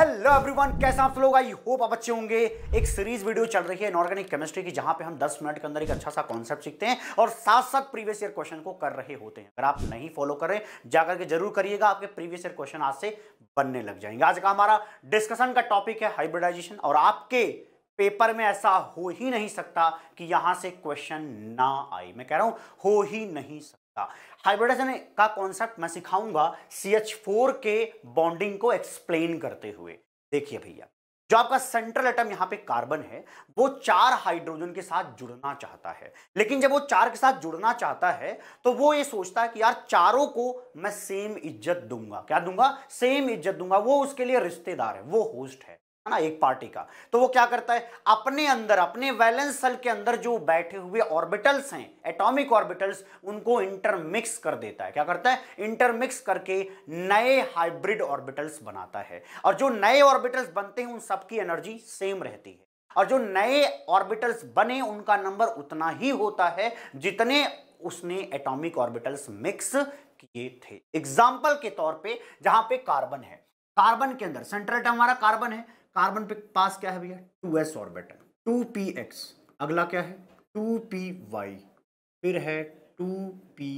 Hello everyone, कैसे आप लोग? आई होप आप अच्छे होंगे। एक सीरीज वीडियो चल रही है इनऑर्गेनिक केमिस्ट्री की, जहां पे हम 10 मिनट के अंदर एक अच्छा सा कॉन्सेप्ट सीखते हैं और साथ साथ प्रीवियस ईयर क्वेश्चन को कर रहे होते हैं। अगर आप नहीं फॉलो कर रहे जाकर के जरूर करिएगा, आपके प्रीवियस ईयर क्वेश्चन आज से बनने लग जाएंगे। आज का हमारा डिस्कशन का टॉपिक है हाइब्रिडाइजेशन, और आपके पेपर में ऐसा हो ही नहीं सकता कि यहां से क्वेश्चन ना आए। मैं कह रहा हूं हो ही नहीं सकता। हाइब्रिडाइजेशन का कॉन्सेप्ट मैं सिखाऊंगा CH4 के बॉन्डिंग को एक्सप्लेन करते हुए। देखिए भैया, जो आपका सेंट्रल एटम यहां पे कार्बन है, वो 4 हाइड्रोजन के साथ जुड़ना चाहता है। लेकिन जब वो 4 के साथ जुड़ना चाहता है तो वो ये सोचता है कि यार चारों को मैं सेम इज्जत दूंगा। क्या दूंगा? सेम इज्जत दूंगा। वो उसके लिए रिश्तेदार है, वो होस्ट है ना, एक पार्टी का। तो वो क्या करता है, अपने अंदर, अपने वैलेंस सेल के अंदर जो बैठे हुए ऑर्बिटल्स हैं, एटॉमिक ऑर्बिटल्स, उनको इंटरमिक्स कर देता है। क्या करता है? इंटरमिक्स करके नए हाइब्रिड ऑर्बिटल्स बनाता है। और जो नए ऑर्बिटल्स बनते हैं उन सबकी एनर्जी सेम रहती है, और जो नए ऑर्बिटल्स बने उनका नंबर उतना ही होता है जितने उसने एटॉमिक ऑर्बिटल्स मिक्स किए थे। एग्जाम्पल के तौर पे जहां पे कार्बन है, कार्बन के अंदर सेंट्रल एटम हमारा कार्बन है। कार्बन पे पास क्या है भैया? 2s orbital, 2px। अगला क्या है? 2py। फिर है 2p।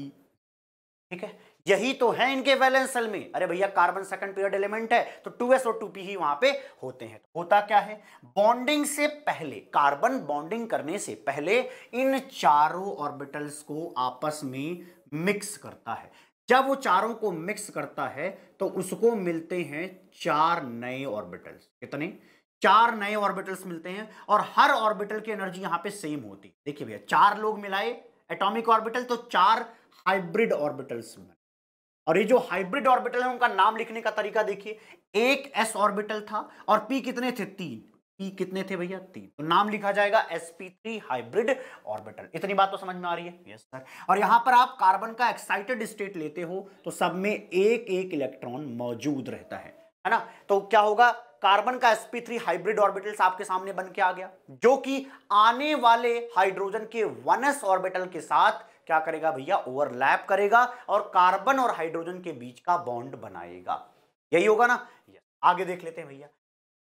ठीक है, यही तो है इनके वैलेंस सेल में। अरे भैया, कार्बन सेकंड पीरियड एलिमेंट है तो 2s और 2p ही वहां पे होते हैं। तो होता क्या है, बॉन्डिंग से पहले, कार्बन बॉन्डिंग करने से पहले इन चारों ऑर्बिटल्स को आपस में मिक्स करता है। जब वो चारों को मिक्स करता है तो उसको मिलते हैं 4 नए ऑर्बिटल्स। कितने? 4 नए ऑर्बिटल्स मिलते हैं, और हर ऑर्बिटल की एनर्जी यहां पे सेम होती है। देखिए भैया, 4 लोग मिलाए एटॉमिक ऑर्बिटल तो 4 हाइब्रिड ऑर्बिटल्स में। और ये जो हाइब्रिड ऑर्बिटल है उनका नाम लिखने का तरीका देखिए। एक s ऑर्बिटल था और p कितने थे? 3। p कितने थे भैया? 3। तो नाम लिखा जाएगा sp3 हाइब्रिड ऑर्बिटल। इतनी बात तो समझ में आ रही है? Yes sir. और यहां पर आप कार्बन का एक्साइटेड स्टेट लेते हो तो सब में एक एक इलेक्ट्रॉन मौजूद रहता है ना। तो क्या होगा, कार्बन का sp3 हाइब्रिड ऑर्बिटल्स आपके सामने बन के आ गया, जो कि आने वाले हाइड्रोजन के 1s ऑर्बिटल के साथ क्या करेगा भैया? ओवरलैप करेगा और कार्बन और हाइड्रोजन के बीच का बॉन्ड बनाएगा। यही होगा ना? आगे देख लेते हैं भैया।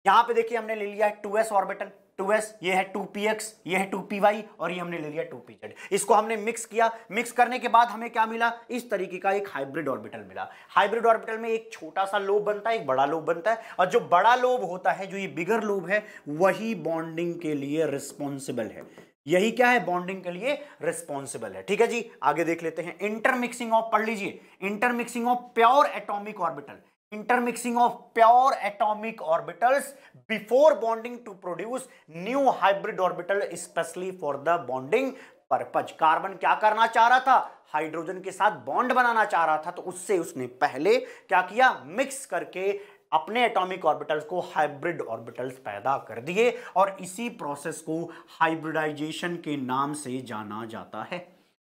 यहां पे देखिए, हमने ले लिया है 2s ऑर्बिटल, 2s, ये है 2px, ये है 2py, और ये हमने ले लिया 2pz। इसको हमने मिक्स किया। मिक्स करने के बाद हमें क्या मिला? इस तरीके का एक हाइब्रिड ऑर्बिटल मिला। हाइब्रिड ऑर्बिटल में एक छोटा सा लोब बनता है, एक बड़ा लोब बनता है, और जो बड़ा लोब होता है, जो ये बिगर लोब है, वही बॉन्डिंग के लिए रिस्पॉन्सिबल है। यही क्या है? बॉन्डिंग के लिए रिस्पॉन्सिबल है। ठीक है जी, आगे देख लेते हैं। इंटरमिक्सिंग ऑफ, पढ़ लीजिए, intermixing of pure atomic orbital, intermixing of pure atomic orbitals before bonding to produce new hybrid orbital especially for the bonding purpose। Carbon क्या करना चाह रहा था? हाइड्रोजन के साथ बॉन्ड बनाना चाह रहा था, तो उससे उसने पहले क्या किया? मिक्स करके अपने एटॉमिक ऑर्बिटल्स को हाइब्रिड ऑर्बिटल्स पैदा कर दिए, और इसी प्रोसेस को हाइब्रिडाइजेशन के नाम से जाना जाता है।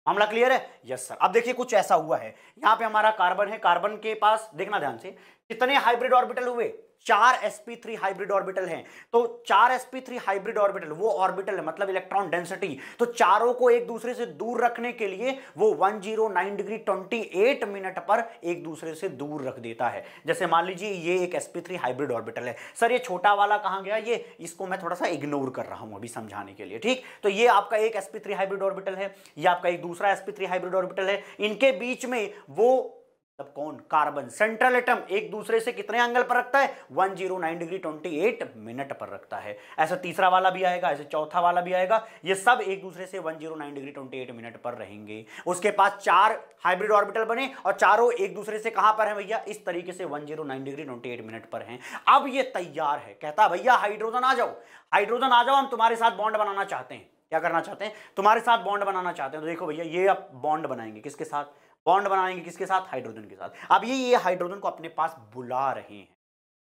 मामला क्लियर है? Yes sir. अब देखिए, कुछ ऐसा हुआ है, यहां पे हमारा कार्बन है, कार्बन के पास देखना ध्यान से, कितने हाइब्रिड ऑर्बिटल हुए? 4 sp3 हाइब्रिड ऑर्बिटल हैं। तो 4 sp3 हाइब्रिड ऑर्बिटल, वो ऑर्बिटल है मतलब इलेक्ट्रॉन डेंसिटी। तो चारों को एक दूसरे से दूर रखने के लिए वो 109 डिग्री 28 मिनट पर एक दूसरे से दूर रख देता है। जैसे मान लीजिए ये एक sp3 हाइब्रिड ऑर्बिटल है। सर ये छोटा वाला कहां गया? ये, इसको मैं थोड़ा सा इग्नोर कर रहा हूं अभी समझाने के लिए, ठीक। तो ये आपका एक sp3 हाइब्रिड ऑर्बिटल है, ये आपका एक दूसरा sp3 हाइब्रिड ऑर्बिटल है। इनके बीच में वो तब कौन? कार्बन, सेंट्रल एटम एक दूसरे से कितने एंगल पर रखता है? 109 डिग्री 28 मिनट पर रखता है। ऐसा तीसरा वाला भी आएगा, ऐसे चौथा वाला भी आएगा। ये सब एक दूसरे से 109 डिग्री 28 मिनट पर रहेंगे। उसके पास 4 हाइब्रिड ऑर्बिटल बने, और चारों एक दूसरे से कहां पर है भैया? इस तरीके से 109 डिग्री 28 मिनट पर हैं। अब ये तैयार है, कहता भैया हाइड्रोजन आ जाओ, हाइड्रोजन आ जाओ, हम तुम्हारे साथ बॉन्ड बनाना चाहते हैं। क्या करना चाहते हैं? तुम्हारे साथ बॉन्ड बनाना चाहते हैं। तो देखो भैया, ये अब बॉन्ड बनाएंगे, किसके साथ? बॉन्ड बनाएंगे किसके साथ? हाइड्रोजन के साथ। अब ये हाइड्रोजन को अपने पास बुला रहे हैं।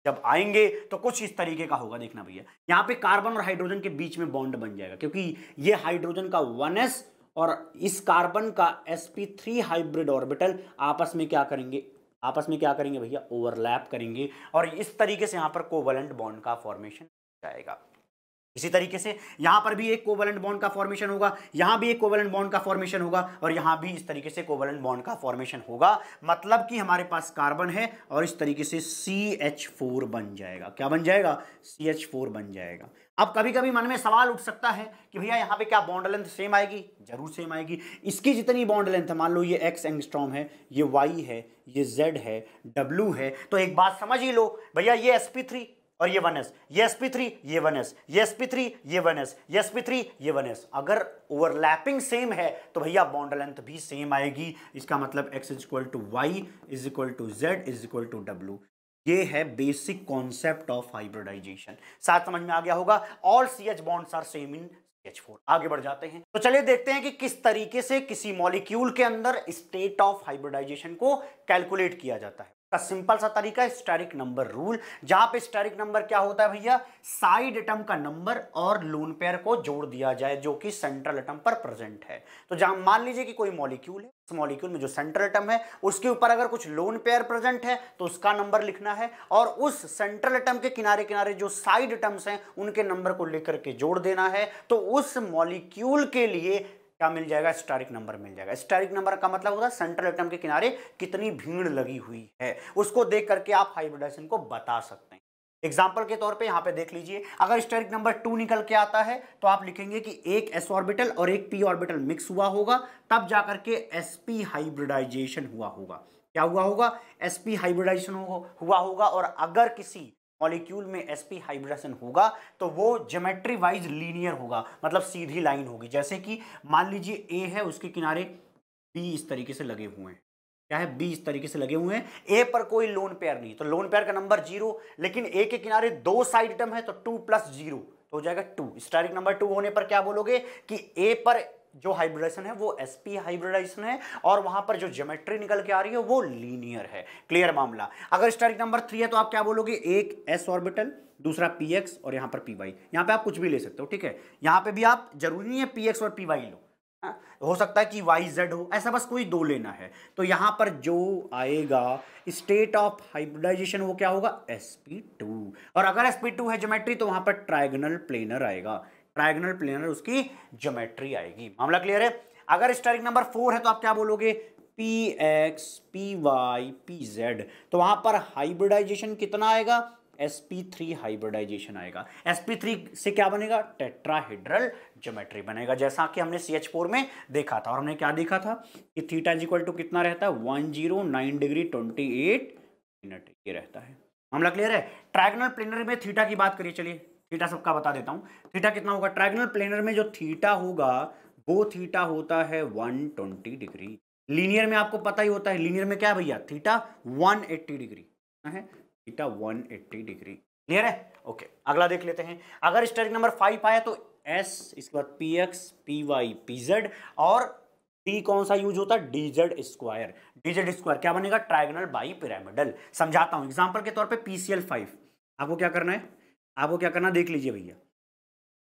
जब आएंगे तो कुछ इस तरीके का होगा, देखना भैया। यहां पे कार्बन और हाइड्रोजन के बीच में बॉन्ड बन जाएगा, क्योंकि ये हाइड्रोजन का 1s और इस कार्बन का sp3 हाइब्रिड ऑर्बिटल आपस में क्या करेंगे? आपस में क्या करेंगे भैया? ओवरलैप करेंगे, और इस तरीके से यहां पर कोवलेंट बॉन्ड का फॉर्मेशन जाएगा। इसी तरीके से यहां पर भी एक कोवलेंट बॉन्ड का फॉर्मेशन होगा, यहां भी एक कोवलेंट बॉन्ड का फॉर्मेशन होगा और यहां भी इस तरीके से कोवलेंट बॉन्ड का फॉर्मेशन होगा। मतलब कि हमारे पास कार्बन है और इस तरीके से CH4 बन जाएगा। क्या बन जाएगा? CH4 बन जाएगा। अब कभी कभी मन में सवाल उठ सकता है कि भैया यहां पे क्या बॉन्ड लेंथ सेम आएगी? जरूर सेम आएगी। इसकी जितनी बॉन्ड लेंथ है, मान लो ये x एंगस्ट्रॉम है, ये y है, ये z है, w है, तो एक बात समझ ही लो भैया, ये sp3 और ये 1s, ये sp3 ये 1s, ये sp3 ये 1s, ये sp3 ये 1s। अगर ओवरलैपिंग सेम है तो भैया बॉन्ड लेंथ भी सेम आएगी। इसका मतलब x is equal to Y is equal to Z is equal to W. ये है बेसिक कॉन्सेप्ट ऑफ हाइब्रिडाइजेशन। साथ समझ में आ गया होगा। All CH bonds are same in CH4। आगे बढ़ जाते हैं, तो चलिए देखते हैं कि किस तरीके से किसी मॉलिक्यूल के अंदर स्टेट ऑफ हाइब्रिडाइजेशन को कैलकुलेट किया जाता है। का सिंपल सा तरीका है स्टेरिक नंबर रूल, जहां पे स्टेरिक नंबर क्या होता है भैया? साइड एटम का नंबर और लोन पेयर को जोड़ दिया जाए जो कि सेंट्रल एटम पर प्रेजेंट है। तो जहां मान लीजिए कि कोई मॉलिक्यूल है, उस मॉलिक्यूल में जो सेंट्रल एटम है उसके ऊपर अगर कुछ लोन पेयर प्रेजेंट है तो उसका नंबर लिखना है, और उस सेंट्रल एटम के किनारे किनारे जो साइड एटम्स हैं उनके नंबर को लेकर के जोड़ देना है। तो उस मॉलिक्यूल के लिए क्या मिल जाएगा? स्टेरिक नंबर मिल जाएगा। स्टेरिक नंबर का मतलब होता है सेंट्रल एटम के किनारे कितनी भीड़ लगी हुई है, उसको देख करके आप हाइब्रिडाइजेशन को बता सकते हैं। एग्जाम्पल के तौर पे यहां पे देख लीजिए, अगर स्टेरिक नंबर 2 निकल के आता है तो आप लिखेंगे कि एक s ऑर्बिटल और एक p ऑर्बिटल मिक्स हुआ होगा, तब जाकर के sp हाइब्रिडाइजेशन हुआ होगा। क्या हुआ होगा? sp हाइब्रिडाइजेशन हुआ होगा। और अगर किसी मॉलिक्यूल में sp हाइब्रिडाइजेशन होगा तो वो ज्योमेट्री वाइज लीनियर होगा, मतलब सीधी लाइन होगी। जैसे कि मान लीजिए a है, उसके किनारे b इस तरीके से लगे हुए हैं। क्या है? b इस तरीके से लगे हुए हैं। a पर कोई लोन पेयर नहीं, तो लोन पेयर का नंबर 0, लेकिन a के किनारे दो साइड एटम है तो 2 + 0 तो हो जाएगा 2। स्टेरिक नंबर 2 होने पर क्या बोलोगे कि a पर जो हाइब्रिडाइजेशन है वो sp हाइब्रिडाइजेशन है, और वहां पर जो ज्योमेट्री निकल के आ रही है वो लीनियर है। क्लियर मामला। अगर स्टेरिक नंबर 3 है तो आप क्या बोलोगे? एक s ऑर्बिटल, दूसरा px और यहां पर py। यहां पे आप कुछ भी ले सकते हो, ठीक है? यहां पे भी आप जरूरी नहीं है px और py लो, हो सकता है कि YZ हो, ऐसा बस कोई दो लेना है। तो यहां पर जो आएगा स्टेट ऑफ हाइब्रिडाइजेशन वो क्या होगा? sp2। और अगर sp2 है ज्योमेट्री तो वहां पर ट्रायगोनल प्लेनर आएगा, ट्रायगोनल प्लेनर उसकी ज्योमेट्री आएगी। मामला क्लियर है? अगर स्टेरिक नंबर 4 है तो आप क्या बोलोगे? px py pz। तो वहां पर हाइब्रिडाइजेशन कितना आएगा? sp3 हाइब्रिडाइजेशन आएगा। sp3 से क्या बनेगा? टेट्राहेड्रल ज्योमेट्री बनेगा, जैसा कि हमने CH4 में देखा था। और हमने क्या देखा था कि थीटा इज इक्वल टू कितना रहता है? 109 डिग्री 28 मिनट ये रहता है। मामला क्लियर है? ट्रायगोनल प्लेनर में थीटा की बात करिए। चलिए थीटा सबका बता देता हूं। थीटा कितना होगा? ट्रायगोनल प्लेनर में जो थीटा होगा वो थीटा होता है 120 डिग्री। लीनियर में आपको पता ही होता है, लीनियर में क्या भैया? थीटा 180 डिग्री है, थीटा 180 डिग्री। क्लियर है? ओके, अगला देख लेते हैं। अगर स्टेरिक नंबर 5 आया तो s, इसके बाद px py pz, और d कौन सा यूज होता है? dz square. dz स्क्वायर क्या बनेगा? Trigonal bi pyramidal. समझाता हूं एग्जांपल के तौर पे PCl5। आपको क्या करना है? आपको क्या करना, देख लीजिए भैया।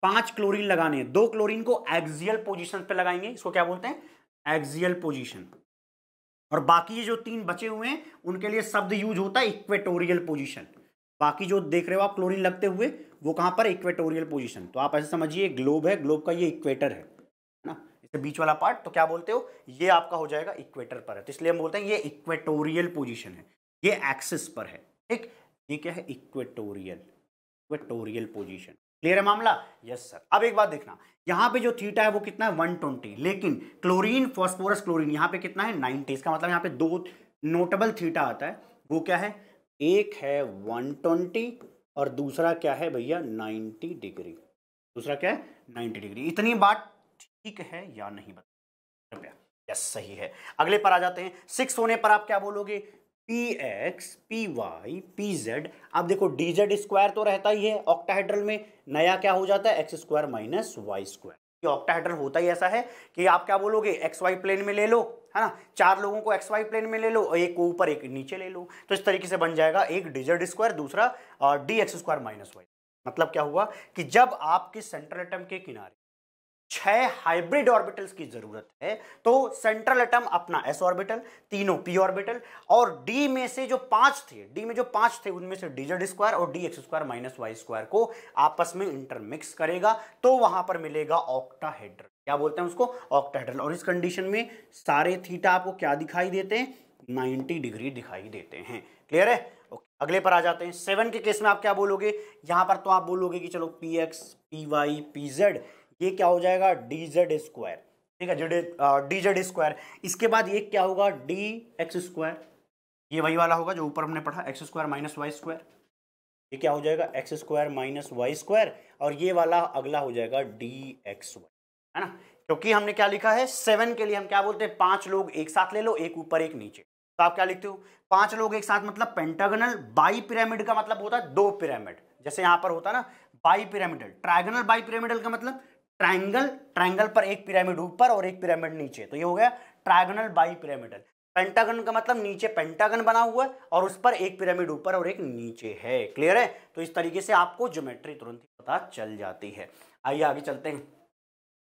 5 क्लोरीन लगाने हैं, 2 क्लोरीन को एक्सियल पोजीशन पे लगाएंगे, इसको क्या बोलते हैं? Axial position. और बाकी ये जो 3 बचे हुए हैं उनके लिए शब्द यूज होता है इक्वेटोरियल पोजीशन। बाकी जो देख रहे हो आप क्लोरीन लगते हुए वो कहां पर? Equatorial position. तो आप ऐसे समझिए ग्लोब है, ग्लोब का ये इक्वेटर है ना, इसे बीच वाला पार्ट, तो क्या बोलते हो? ये आपका हो जाएगा इक्वेटर पर है, तो इसलिए हम बोलते हैं ये इक्वेटोरियल पोजीशन है, ये एक्सिस पर है। ठीक, ये क्या है? Equatorial, equatorial position. क्लियर है मामला? Yes sir. अब एक बात देखना, यहां पे जो थीटा है वो कितना है? 120, लेकिन क्लोरीन फास्फोरस क्लोरीन यहां पे कितना है? 90। इसका मतलब यहां पे दो नोटेबल थीटा आता है, वो क्या है? एक है 120 और दूसरा क्या है भैया? 90 डिग्री। दूसरा क्या है? 90 डिग्री। इतनी बात ठीक है या नहीं बता कृपया? यस सही है। अगले पर आ जाते हैं। 6 होने पर आप क्या बोलोगे? px py pz। अब देखो dz स्क्वायर तो रहता ही है ऑक्टाहेड्रल में, नया क्या हो जाता है? x square minus Y square. ये ऑक्टाहेड्रल होता ही ऐसा है कि आप क्या बोलोगे? एक्स वाई प्लेन में ले लो, है ना, 4 लोगों को एक्स वाई प्लेन में ले लो और एक ऊपर एक नीचे ले लो, तो इस तरीके से बन जाएगा एक dz स्क्वायर, दूसरा dx स्क्वायर माइनस वाई। मतलब क्या हुआ कि जब आपके सेंट्रल एटम के किनारे 6 हाइब्रिड ऑर्बिटल्स की जरूरत है, तो सेंट्रल एटम अपना s ऑर्बिटल, तीनों p ऑर्बिटल, और d में से जो 5 थे, d में जो 5 थे उनमें से dz स्क्वायर और dx square minus Y square को आपस में इंटरमिक्स करेगा, तो वहां पर मिलेगा ऑक्टाहेड्रल। क्या बोलते हैं उसको? ऑक्टाहेड्रल। और इस कंडीशन में सारे थीटा आपको क्या दिखाई देते हैं? 90 डिग्री दिखाई देते हैं। क्लियर है? अगले पर आ जाते हैं। 7 के केस में आप क्या बोलोगे? यहां पर तो आप बोलोगे कि चलो px py pz, ये क्या हो जाएगा? dz स्क्वायर, ठीक है, dz स्क्वायर। इसके बाद ये क्या होगा? dx स्क्वायर, ये वही वाला होगा जो ऊपर हमने पढ़ा, x square minus Y square. ये क्या हो जाएगा? x square minus Y square, और ये वाला अगला हो जाएगा dxy, है ना? क्योंकि हमने क्या लिखा है 7 के लिए, हम क्या बोलते हैं? 5 लोग एक साथ ले लो, एक ऊपर एक नीचे, तो आप क्या लिखते हो? 5 लोग एक साथ मतलब पेंटागनल। बाई पिरामिड का मतलब होता है 2 पिरामिड, जैसे यहां पर होता है ना bi pyramidal. Trigonal bi pyramidal का मतलब ट्रायंगल, ट्रायंगल पर एक पिरामिड ऊपर और एक पिरामिड नीचे, तो ये हो गया ट्रायगोनल बाई पिरामिडल। पेंटागन का मतलब नीचे पेंटागन बना हुआ है और उस पर एक पिरामिड ऊपर और एक नीचे है। क्लियर है? तो इस तरीके से आपको ज्योमेट्री तुरंत ही पता चल जाती है। आइए आगे चलते हैं,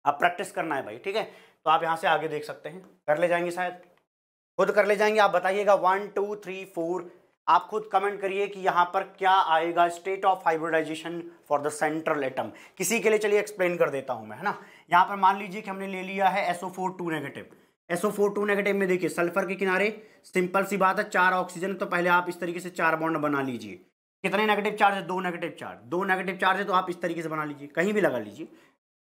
अब प्रैक्टिस करना है भाई, ठीक है? तो आप यहां से आगे देख सकते हैं, कर ले जाएंगे, शायद खुद कर ले जाएंगे। आप बताइएगा 1 2 3 4, आप खुद कमेंट करिए कि यहां पर क्या आएगा state of hybridization for the central atom. किसी के लिए चलिए एक्सप्लेन कर देता हूं मैं, है ना? यहां पर मान लीजिए कि हमने ले लिया है SO4 2 नेगेटिव। SO4 2 नेगेटिव में देखिए सल्फर के किनारे, सिंपल सी बात है, 4 ऑक्सीजन, तो पहले आप इस तरीके से 4 बॉन्ड बना लीजिए। कितने नेगेटिव चार्ज है? 2 नेगेटिव चार्ज, 2 नेगेटिव चार्ज है तो आप इस तरीके से बना लीजिए, कहीं भी लगा लीजिए,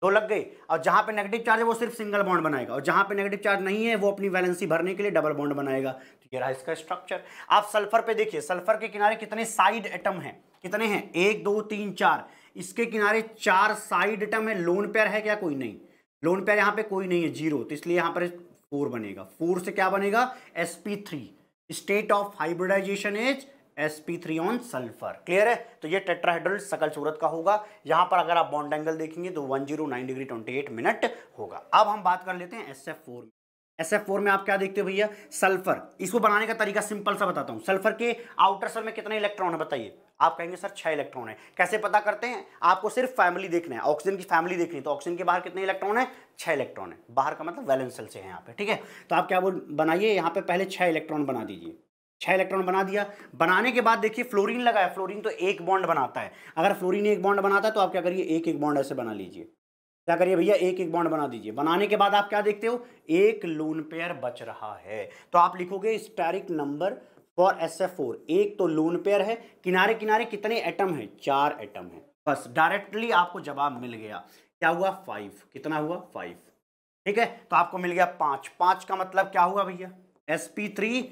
2 लग गए। और जहां पे नेगेटिव चार्ज है वो सिर्फ सिंगल बॉन्ड बनाएगा, और जहां पे नेगेटिव चार्ज नहीं है वो अपनी वैलेंसी भरने के लिए डबल बॉन्ड बनाएगा। तो ये रहा इसका स्ट्रक्चर। आप सल्फर पे देखिए, सल्फर के किनारे कितने साइड एटम हैं? कितने हैं? 1 2 3 4, इसके किनारे 4 साइड एटम है। लोन पेयर है क्या? कोई नहीं। लोन पेयर यहाँ पे कोई नहीं है, 0, तो इसलिए यहाँ पर 4 बनेगा। 4 से क्या बनेगा? sp3। State of hybridization is sp3 on sulphur. Clear है? तो ये टेट्राहेड्रल सकल सूरत का होगा। यहां पर अगर आप बॉन्ड एंगल देखेंगे तो 109 डिग्री 28 मिनट होगा। अब हम बात कर लेते हैं SF4 में। SF4 में आप क्या देखते हो भैया? सल्फर। इसको बनाने का तरीका सिंपल सा बताता हूं। सल्फर के आउटर सेल में कितने इलेक्ट्रॉन है बताइए? आप कहेंगे सर 6 इलेक्ट्रॉन है। कैसे पता करते हैं? आपको सिर्फ फैमिली देखना है, ऑक्सीजन की फैमिली देखनी है, तो ऑक्सीजन के बाहर कितने इलेक्ट्रॉन है? 6 इलेक्ट्रॉन है। बाहर का मतलब वैलेंस शेल से है यहाँ पे, ठीक है? तो आप क्या बनाइए, यहाँ पे पहले 6 इलेक्ट्रॉन बना दीजिए। 6 इलेक्ट्रॉन बना दिया। बनाने के बाद देखिए फ्लोरीन लगा है, फ्लोरीन तो एक बॉन्ड बनाता है। अगर फ्लोरीन एक बॉन्ड बनाता है तो आप क्या करिए, एक एक बॉन्ड ऐसे बना लीजिए। क्या करिए भैया? एक एक बॉन्ड बना दीजिए। बनाने के बाद आप क्या देखते हो? एक लोन पेयर बच रहा है, तो आप लिखोगे स्टेरिक नंबर फॉर SF4। एक तो लोन पेयर है, किनारे किनारे कितने एटम है? 4 एटम है। बस डायरेक्टली आपको जवाब मिल गया। क्या हुआ? 5। कितना हुआ? 5। ठीक है, तो आपको मिल गया 5। 5 का मतलब क्या हुआ भैया? sp3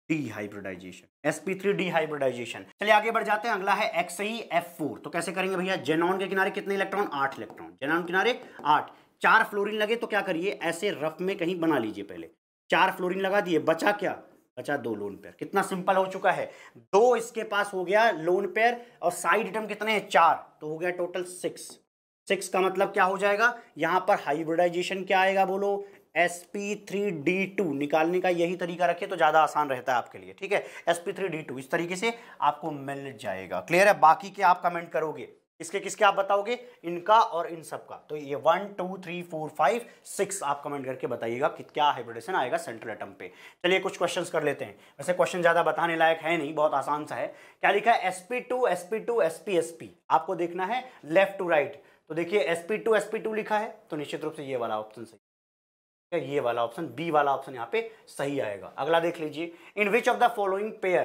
डिहाइब्रिडाइजेशन, sp3 डिहाइब्रिडाइजेशन। चलिए आगे बढ़ जाते हैं। अगला है XeF4। तो कैसे करेंगे भैया? जेनॉन के किनारे कितने इलेक्ट्रॉन? 8 इलेक्ट्रॉन। जेनॉन किनारे 8, 4 फ्लोरीन लगे तो क्या करिए, ऐसे रफ में कहीं बना लीजिए। पहले 4 फ्लोरीन लगा दिए, बचा क्या? बचा 2 लोन पेयर। कितना सिंपल हो चुका है, 2 इसके पास हो गया लोन पेयर, और साइड एटम कितने हैं? 4, तो हो गया टोटल 6। 6 का मतलब क्या हो जाएगा? यहां पर हाइब्रिडाइजेशन क्या आएगा बोलो? sp3d2 निकालने का यही तरीका रखिए तो ज्यादा आसान रहता है आपके लिए, ठीक है? sp3d2 इस तरीके से आपको मिल जाएगा। क्लियर है? बाकी के आप कमेंट करोगे, इसके किसके आप बताओगे? इनका और इन सब का। तो ये 1 2 3 4 5 6 आप कमेंट करके बताइएगा कि क्या हाइब्रिडेशन आएगा सेंट्रल एटम पे। चलिए कुछ क्वेश्चंस कर लेते हैं। वैसे क्वेश्चन ज्यादा बताने लायक है नहीं, बहुत आसान सा है। क्या लिखा है? sp2 sp2 sp sp। आपको देखना है लेफ्ट टू राइट। तो देखिए sp2 sp2 लिखा है तो निश्चित रूप से ये वाला ऑप्शन सही, ये वाला ऑप्शन, बी वाला ऑप्शन यहाँ पे सही आएगा। अगला देख लीजिए, in which of the following pair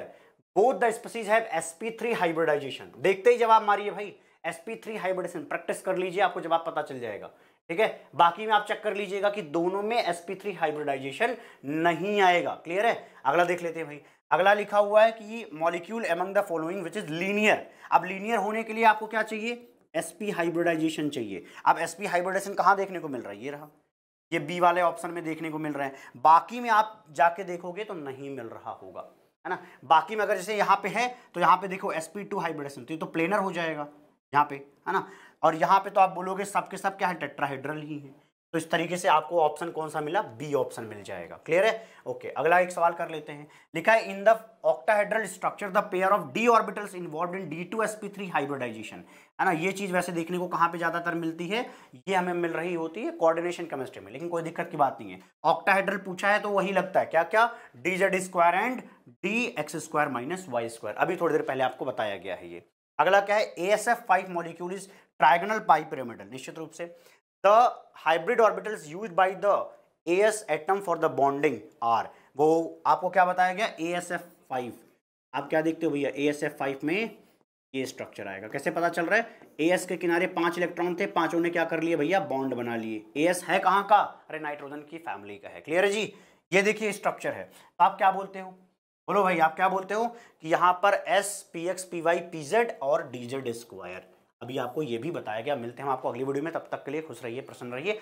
both the species have sp3 hybridisation. देखते ही जवाब मारिए भाई, sp3 हाइब्रिडेशन। प्रैक्टिस कर लीजिए, आपको जवाब पता चल जाएगा, ठीक है? बाकी में आप चेक कर लीजिएगा कि दोनों में sp3 हाइब्रिडाइजेशन नहीं आएगा। क्लियर है? अगला देख लेते हैं भाई। अगला लिखा हुआ है कि molecule among the following which is linear. अब लीनियर होने के लिए आपको क्या चाहिए? sp हाइब्रिडाइजेशन चाहिए। अब sp हाइब्रिडेशन कहां देखने को मिल रहा है? ये रहा, ये बी वाले ऑप्शन में देखने को मिल रहे हैं। बाकी में आप जाके देखोगे तो नहीं मिल रहा होगा, है ना? बाकी में अगर जैसे यहाँ पे है तो यहाँ पे देखो sp2 हाइब्रिडेशन, तो ये तो प्लेनर हो जाएगा यहाँ पे, है ना? और यहाँ पे तो आप बोलोगे सब के सब क्या है? टेट्राहेड्रल ही है। तो इस तरीके से आपको ऑप्शन कौन सा मिला, बी ऑप्शन मिल जाएगा। क्लियर है? ओके, अगला एक सवाल कर लेते हैं। लिखा है in the octahedral structure the pair of D orbitals involved in D2sp3 hybridization, है ना। ये चीज वैसे देखने को कहां पे ज्यादातर मिलती है, ये हमें मिल रही होती है कोऑर्डिनेशन केमिस्ट्री में, लेकिन कोई दिक्कत की बात नहीं है। ऑक्टाहेड्रल पूछा है तो वही लगता है, क्या क्या, DZ² and DX² minus Y², अभी थोड़ी देर पहले आपको बताया गया है ये। अगला क्या है, AsF5 molecule is trigonal bipyramidal, निश्चित रूप से the hybrid orbitals used by the AS atom for the bonding are, वो आपको क्या बताया गया, AsF5। आप क्या देखते हो भैया, AsF5 में ये स्ट्रक्चर आएगा। कैसे पता चल रहा है, AS के किनारे 5 इलेक्ट्रॉन थे, पांचों ने क्या कर लिए भैया, बॉन्ड बना लिए। AS है कहाँ का, अरे नाइट्रोजन की फैमिली का है। क्लियर है जी? ये देखिए स्ट्रक्चर है। तो आप क्या बोलते हो, बोलो भाई, आप क्या बोलते हो कि यहाँ पर S PX PY PZ और DZ²। अभी आपको ये भी बताया गया। मिलते हैं हम आपको अगली वीडियो में, तब तक के लिए खुश रहिए, प्रसन्न रहिए।